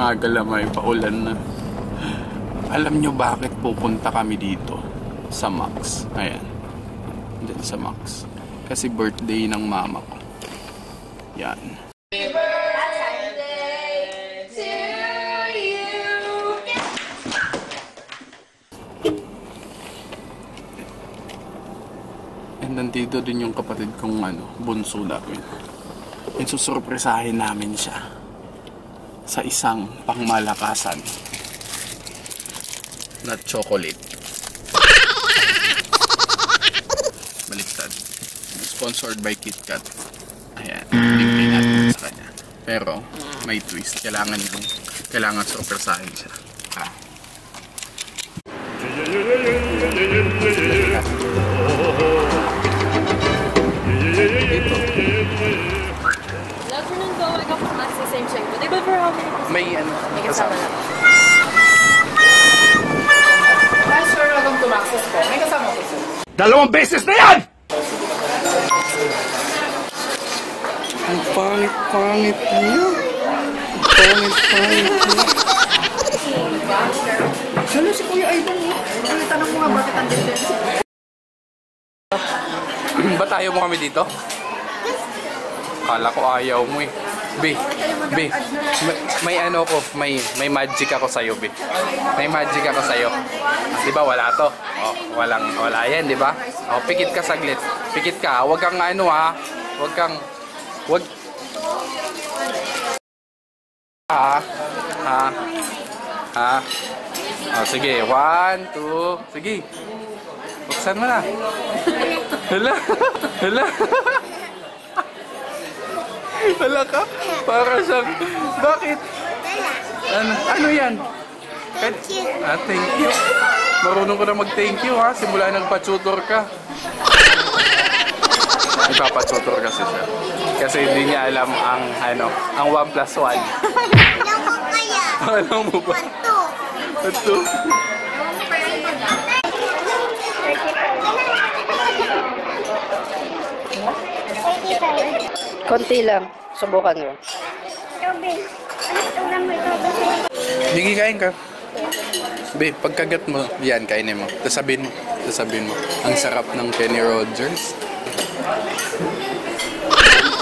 Maaga lang, may paulan na. Alam nyo bakit pupunta kami dito? Sa Max. Ayan. Diyan sa Max. Kasi birthday ng mama ko. Yan. Happy birthday to you. And nandito din yung kapatid kong bunso namin. And susurpresahin namin siya sa isang pangmalakasan na chocolate. Baliktad. Sponsored by KitKat. Ayan, bigay natin sa kanya. Pero may twist. Kailangan surpresahin siya. Ito. Afternoon po, I got from Maxi same check. But for how many? May kasama na. Hi sir, welcome to Maxis po. May kasama ko sir. 2 beses na yan! Ang pangit-pangit niya. Pangit-pangit niya. Salo si Kuya Aidan eh. Tanong mo nga bakit andun din. Ba't ayaw mo kami dito? Kala ko ayaw mo eh. Be, may magic ako sa'yo, be. May magic ako sa'yo. Di ba wala to? Oh, wala yan, di ba? Oh, pikit ka saglit. Pikit ka. Huwag kang Huwag. Oh, sige. 1, 2, sige. Buksan mo na. Hala. Wala ka? Para siyang... Bakit? Ano yan? Thank you. Marunong ko na mag-thank you, ha? Simula nagpa-tutor ka. Ipapa-tutor kasi siya. Kasi hindi niya alam ang 1 plus 1. Alam mo kaya? Alam mo ba? 2. Konti lang. Subukan mo. Sige, kain ka. Be, pagkagat mo, yan, kainin mo. Sasabihin mo. Ang sarap ng Kenny Rogers.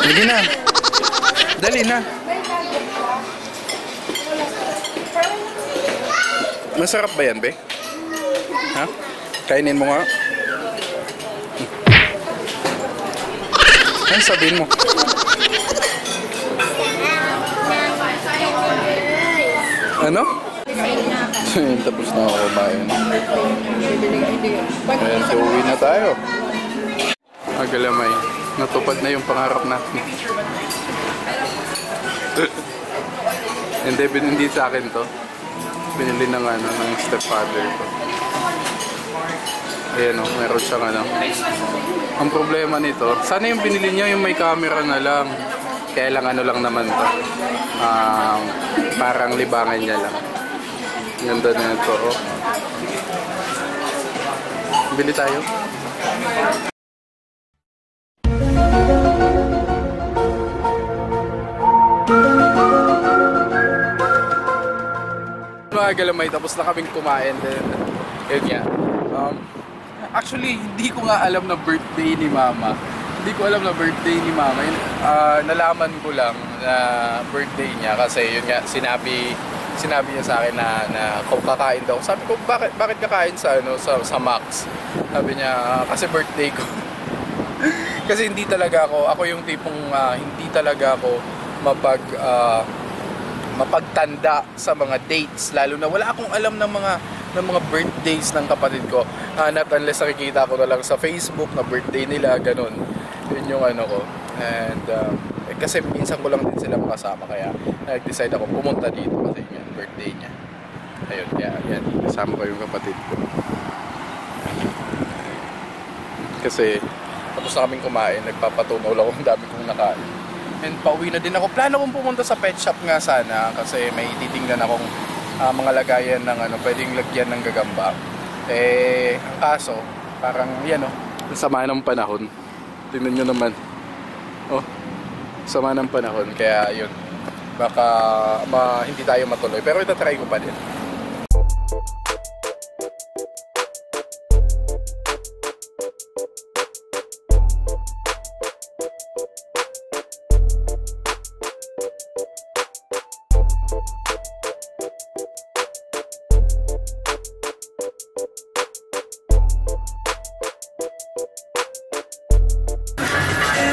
Sige na. Dali na. Masarap ba yan, be? Ha? Kainin mo nga. Ano sabihin mo? Ano? Tapos na ako kumain. Ayan, so uwi na tayo. Agalamay, natupad na yung pangarap natin. Hindi sa akin to. Binili ng stepfather ko. Ayan o, meron siyang Ang problema nito, sana yung binili niya yung may camera na lang. Kaya lang lang naman to. Parang libangan niya lang. Ganda na ito. Oh. Bili tayo. Mga galamay, tapos na kaming kumain. Yun nga. Actually, hindi ko nga alam na birthday ni Mama. Nalaman ko lang na birthday niya kasi yun nga, sinabi niya sa akin na kung kakain daw. Sabi ko, bakit kakain sa Max? Sabi niya, kasi birthday ko. Kasi hindi talaga ako yung tipong hindi talaga ako mapagtanda sa mga dates, lalo na wala akong alam ng mga birthdays ng kapatid ko. Not unless nakikita ko na lang sa Facebook na birthday nila, ganun. Yun yung ko. And kasi minsan ko lang din sila makasama, kaya nag-decide ako pumunta dito kasi yung birthday niya. Ayun, yan. Kasama ko yung kapatid ko. Kasi tapos na kaming kumain, nagpapatunaw lang kung dami kong nakain. And pauwi na din ako. Plano kong pumunta sa pet shop nga sana kasi may titingnan akong mga lagayan ng pwedeng lagyan ng gagamba. Ang kaso, parang sama ng panahon. Tingnan nyo naman. Oh, sama ng panahon. Kaya yun, baka hindi tayo matuloy. Pero itatry ko pa din.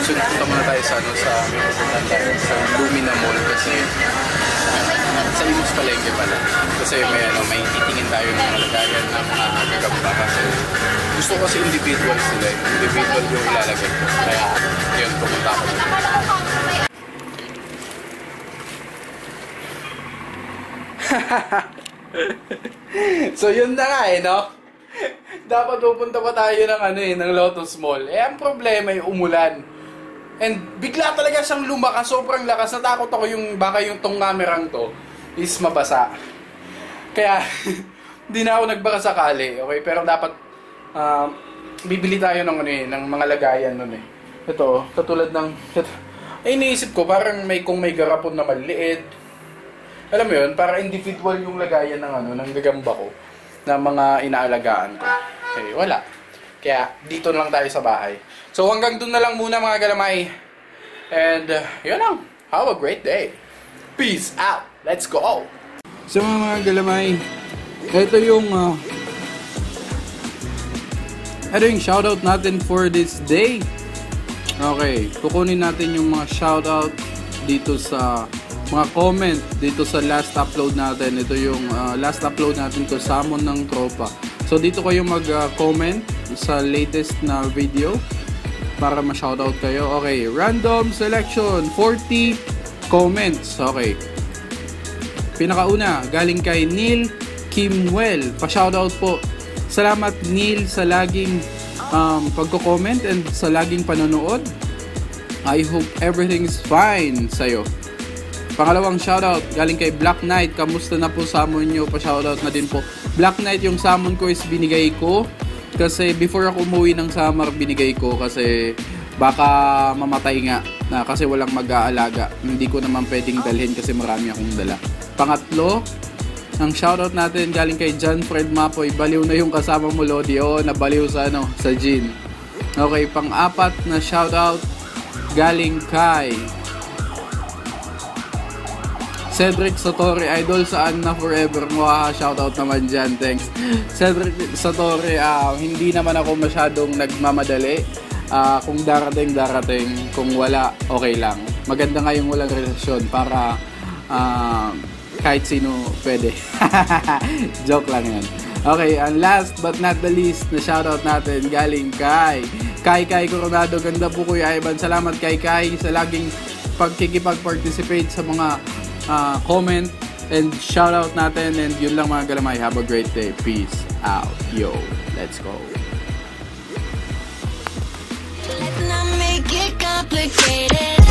So, punta muna tayo sa Lumina Mall kasi sa Imus Palengke pala. Kasi may titingin tayo ng mga lagayan ng mga gagamba kasi gusto ko kasi individual sila. Individual yung ilalagay ko. Kaya yun, pumunta ako. So yun na nga no? Dapat pupunta pa tayo ng Lotus Mall. Ang problema ay umulan. And bigla talaga siyang lumakas, sobrang lakas. Natakot ako baka yung tong kamerang to is mabasa. Kaya hindi na ako nagbaka sakali. Okay, pero dapat bibili tayo ng mga lagayan nun eh. Ito, katulad ng iniisip ko parang kung may garapon na maliit. Alam mo yun, para individual yung lagayan ng gagamba ko na mga inaalagaan ko. Okay, wala. Kaya dito lang tayo sa bahay. So hanggang dun na lang muna mga galamay. And yun lang. Have a great day. Peace out. Let's go. So mga galamay, ito yung shoutout natin for this day. Okay, kukunin natin yung mga shoutout dito sa mga comment dito sa last upload natin. Ito yung last upload natin to Samon ng Tropa. So dito kayo mag-comment sa latest na video para ma-shoutout kayo. Okay, random selection, 40 comments. Okay. Pinakauna, galing kay Neil Kimwell. Pa-shoutout po. Salamat Neil sa laging pagko-comment and sa laging panonood. I hope everything's fine sa'yo. Pangalawang shoutout, galing kay Black Knight. Kamusta na po Samon nyo? Pa-shoutout na din po. Black Knight, yung Samon ko is binigay ko. Kasi before ako umuwi ng summer, binigay ko kasi baka mamatay nga na kasi walang mag-aalaga. Hindi ko naman pwedeng dalhin kasi marami akong dala. Pangatlo, ang shoutout natin galing kay John Fred Mapoy. Baliw na yung kasama mo, Lodi. Oo, nabaliw sa gin. Okay, pang-apat na shoutout galing kay Cedric Satori, idol saan na forever mo. Shoutout naman dyan, thanks. Cedric Satori, hindi naman ako masyadong nagmamadali. Kung darating, kung wala, okay lang. Maganda nga yung walang relasyon para kahit sino pwede. Joke lang yan. Okay, and last but not the least na shoutout natin galing kay Kai Coronado. Ganda po Kuya Ivan. Salamat kay Kai sa laging pagkikipag-participate sa mga comment and shoutout natin. And yun lang mga galamay. Have a great day. Peace out. Yo, let's go. Let's not make it complicated.